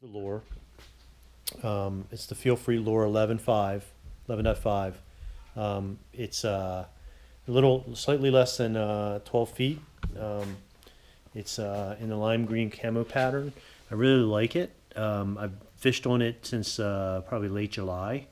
The lure. It's the Feelfree Lure 11.5. It's a little slightly less than 12 feet. It's in the lime green camo pattern. I really like it. I've fished on it since probably late July,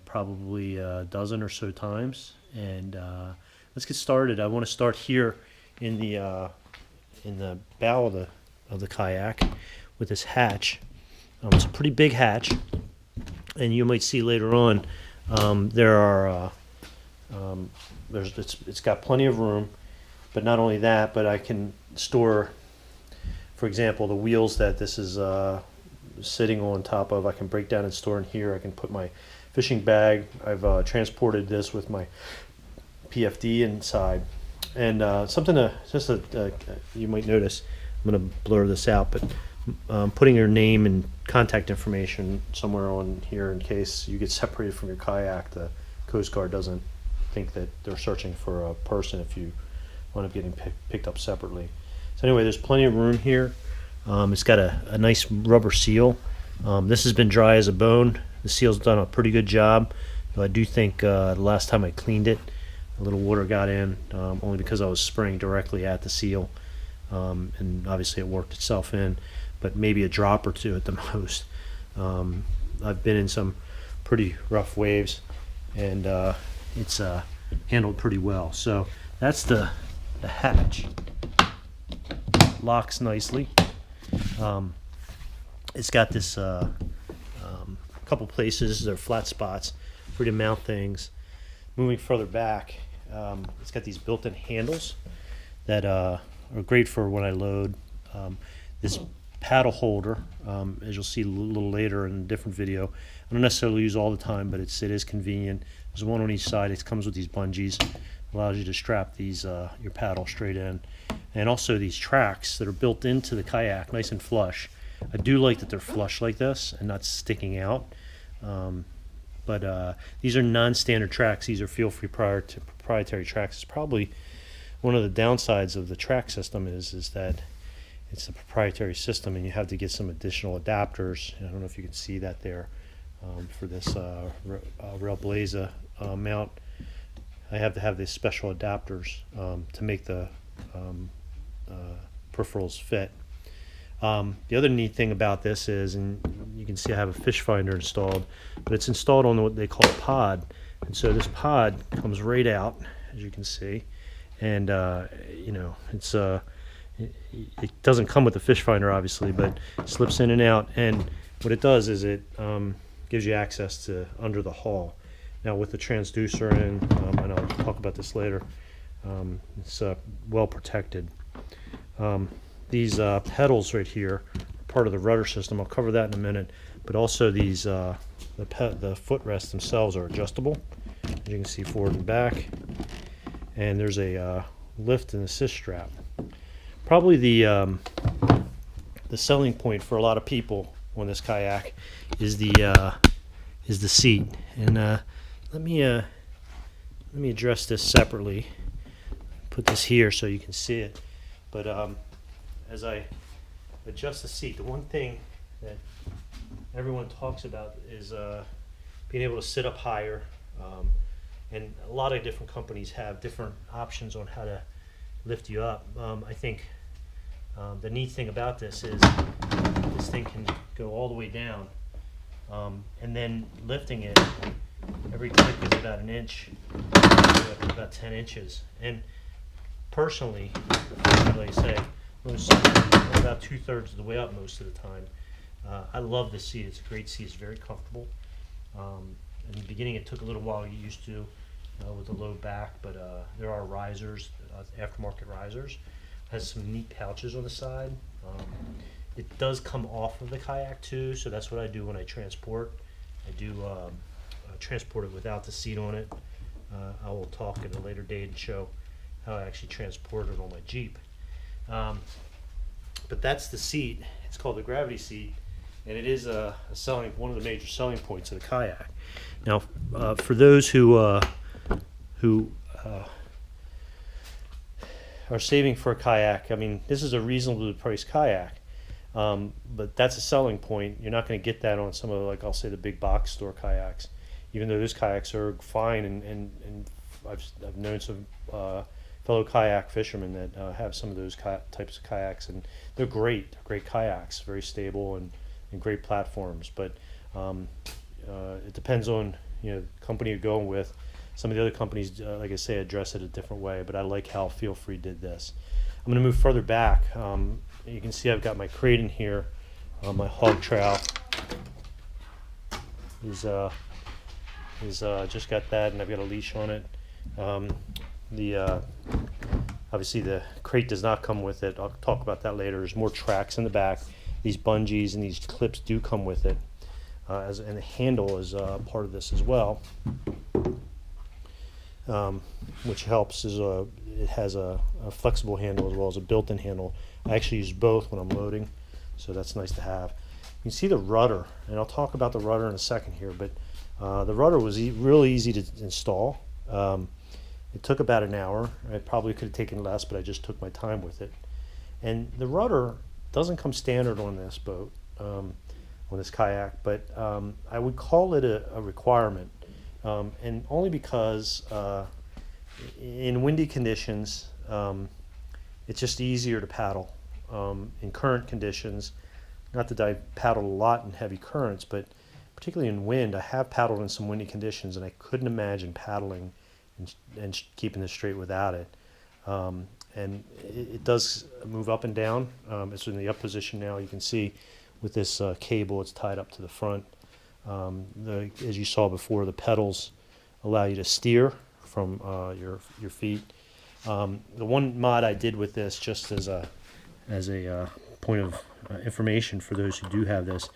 probably a dozen or so times. And let's get started. I want to start here in the bow of the kayak with this hatch. It's a pretty big hatch, and you might see later on it's got plenty of room. But not only that, but I can store, for example, the wheels that this is sitting on top of. I can break down and store in here. I can put my fishing bag. I've transported this with my PFD inside. And something you might notice, I'm going to blur this out, but putting your name and contact information somewhere on here in case you get separated from your kayak. The Coast Guard doesn't think that they're searching for a person if you wind up getting picked up separately. So anyway, there's plenty of room here. It's got a nice rubber seal. This has been dry as a bone. The seal's done a pretty good job. I do think the last time I cleaned it, a little water got in, only because I was spraying directly at the seal. And obviously it worked itself in, but maybe a drop or two at the most. I've been in some pretty rough waves, and it's handled pretty well. So that's the hatch. Locks nicely. It's got this couple places, there are flat spots for you to mount things. Moving further back, it's got these built-in handles that are great for when I load. This paddle holder, as you'll see a little later in a different video, I don't necessarily use all the time, but it is convenient. There's one on each side. It comes with these bungees, allows you to strap these your paddle straight in, and also these tracks that are built into the kayak, nice and flush. I do like that they're flush like this and not sticking out. But these are non-standard tracks. These are Feelfree proprietary tracks. It's probably one of the downsides of the track system is that it's a proprietary system, and you have to get some additional adapters. I don't know if you can see that there for this Railblaza mount. I have to have these special adapters to make the peripherals fit. The other neat thing about this is, and you can see I have a fish finder installed, but it's installed on what they call a pod. And so this pod comes right out, as you can see, and it doesn't come with the fish finder obviously, but it slips in and out. And what it does is it gives you access to under the hull. Now with the transducer in, and I'll talk about this later, it's well protected. These pedals right here are part of the rudder system. I'll cover that in a minute. But also these the footrests themselves are adjustable, as you can see, forward and back. And there's a lift and assist strap. Probably the selling point for a lot of people on this kayak is the seat. And let me address this separately. Put this here so you can see it. But as I adjust the seat, the one thing that everyone talks about is being able to sit up higher. And a lot of different companies have different options on how to lift you up. I think the neat thing about this is this thing can go all the way down, and then lifting it, every click is about an inch, about 10 inches. And personally, like I say, about 2/3 of the way up most of the time. I love this seat. It's a great seat. It's very comfortable. In the beginning, it took a little while to get used to with the low back, but there are risers, aftermarket risers. It has some neat pouches on the side. It does come off of the kayak too, so that's what I do when I transport. I do transport it without the seat on it. I will talk at a later date and show how I actually transport it on my Jeep. But that's the seat. It's called the gravity seat, and it is one of the major selling points of the kayak. Now, for those who are saving for a kayak, I mean, this is a reasonably priced kayak. But that's a selling point. You're not going to get that on some of the, like I'll say, the big box store kayaks, even though those kayaks are fine. And I've known some fellow kayak fishermen that have some of those types of kayaks, and they're great. They're great kayaks, very stable and great platforms. But it depends on the company you're going with. Some of the other companies, like I say, address it a different way. But I like how Feelfree did this. I'm going to move further back. You can see I've got my crate in here. My hog trowel is just got that, and I've got a leash on it. Obviously the crate does not come with it. I'll talk about that later. There's more tracks in the back. These bungees and these clips do come with it, and the handle is part of this as well, which helps. It has a flexible handle as well as a built-in handle. I actually use both when I'm loading, so that's nice to have. You can see the rudder, and I'll talk about the rudder in a second here, but the rudder was really easy to install. It took about an hour. I probably could have taken less, but I just took my time with it. And the rudder doesn't come standard on this boat, on this kayak, but I would call it a requirement, and only because in windy conditions, it's just easier to paddle. In current conditions, not that I paddled a lot in heavy currents, but particularly in wind, I have paddled in some windy conditions, and I couldn't imagine paddling and keeping this straight without it. And it does move up and down. It's in the up position now. You can see with this cable, it's tied up to the front. As you saw before, the pedals allow you to steer from your feet. The one mod I did with this, just as a point of information for those who do have this,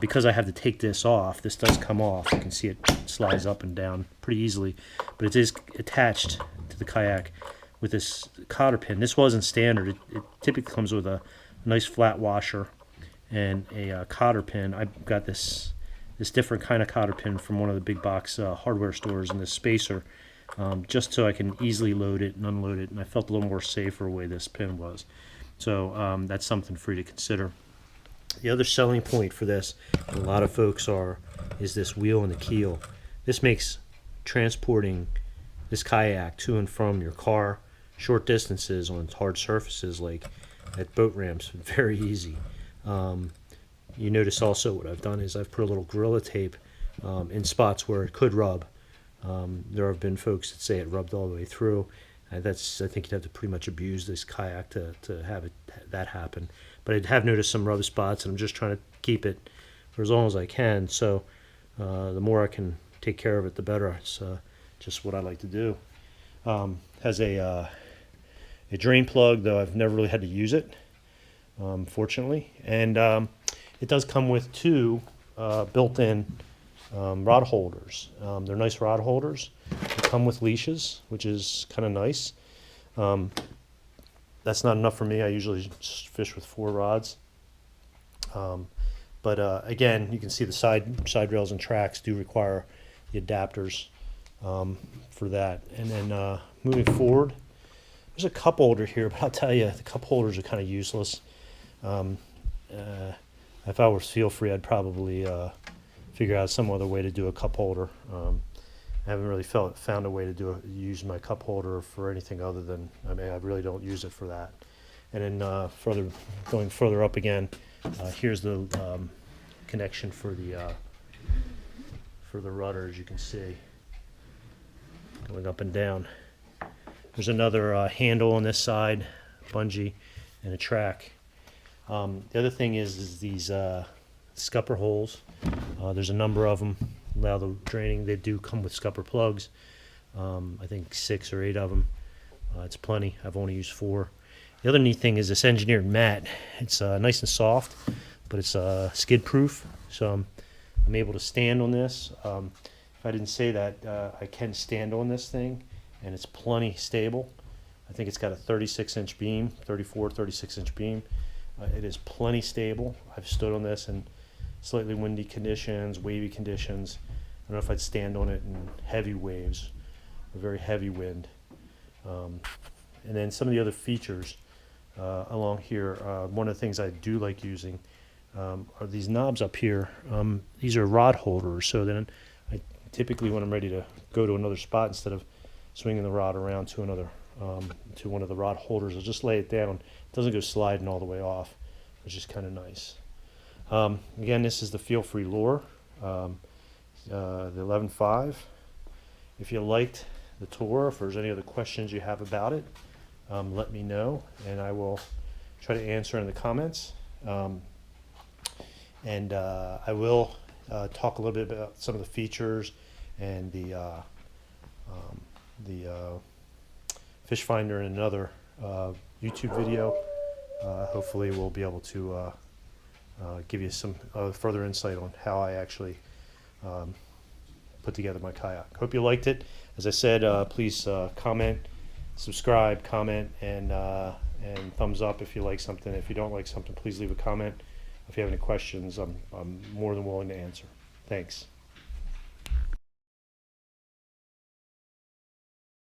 because I have to take this off, this does come off. You can see it slides up and down pretty easily, but it is attached to the kayak with this cotter pin. This wasn't standard. It typically comes with a nice flat washer and a cotter pin. I got this different kind of cotter pin from one of the big box hardware stores, and this spacer, just so I can easily load it and unload it, and I felt a little more safer way this pin was. So that's something for you to consider. The other selling point for this, and a lot of folks is this wheel and the keel. This makes transporting this kayak to and from your car short distances on hard surfaces like at boat ramps very easy. You notice also what I've done is I've put a little Gorilla Tape in spots where it could rub. There have been folks that say it rubbed all the way through. I think you'd have to pretty much abuse this kayak to have that happen. But I have noticed some rub spots, and I'm just trying to keep it for as long as I can. So the more I can take care of it, the better. It's just what I like to do. Has a drain plug, though I've never really had to use it, fortunately. And it does come with two built-in rod holders. They're nice rod holders. They come with leashes, which is kind of nice. That's not enough for me. I usually fish with 4 rods. But again, you can see the side rails and tracks do require the adapters for that. And then moving forward, there's a cup holder here, but I'll tell you, the cup holders are kind of useless. If I was Feelfree, I'd probably figure out some other way to do a cup holder. I haven't really found a way to use my cup holder for anything other than, I really don't use it for that. And then going further up again, here's the connection for the rudder, as you can see, going up and down. There's another handle on this side, bungee, and a track. The other thing is these scupper holes. There's a number of them. Allow the draining. They do come with scupper plugs. I think 6 or 8 of them. It's plenty. I've only used 4. The other neat thing is this engineered mat. It's nice and soft, but it's skid proof. So I'm able to stand on this. If I didn't say that, I can stand on this thing, and it's plenty stable. I think it's got a 36-inch beam, 36-inch beam. It is plenty stable. I've stood on this in slightly windy conditions, wavy conditions. I don't know if I'd stand on it in heavy waves or very heavy wind. And then some of the other features, along here. One of the things I do like using are these knobs up here. These are rod holders, so then I typically, when I'm ready to go to another spot, instead of swinging the rod around to another to one of the rod holders, I'll just lay it down. It doesn't go sliding all the way off, which is kind of nice. Again, this is the Feelfree Lure, the 11.5. If you liked the tour, if there's any other questions you have about it, let me know, and I will try to answer in the comments. And I will talk a little bit about some of the features and the fish finder in another YouTube video. Hopefully we'll be able to give you some further insight on how I actually put together my kayak. Hope you liked it. As I said, please comment, subscribe, comment, and thumbs up if you like something. If you don't like something, please leave a comment. If you have any questions, I'm more than willing to answer. Thanks.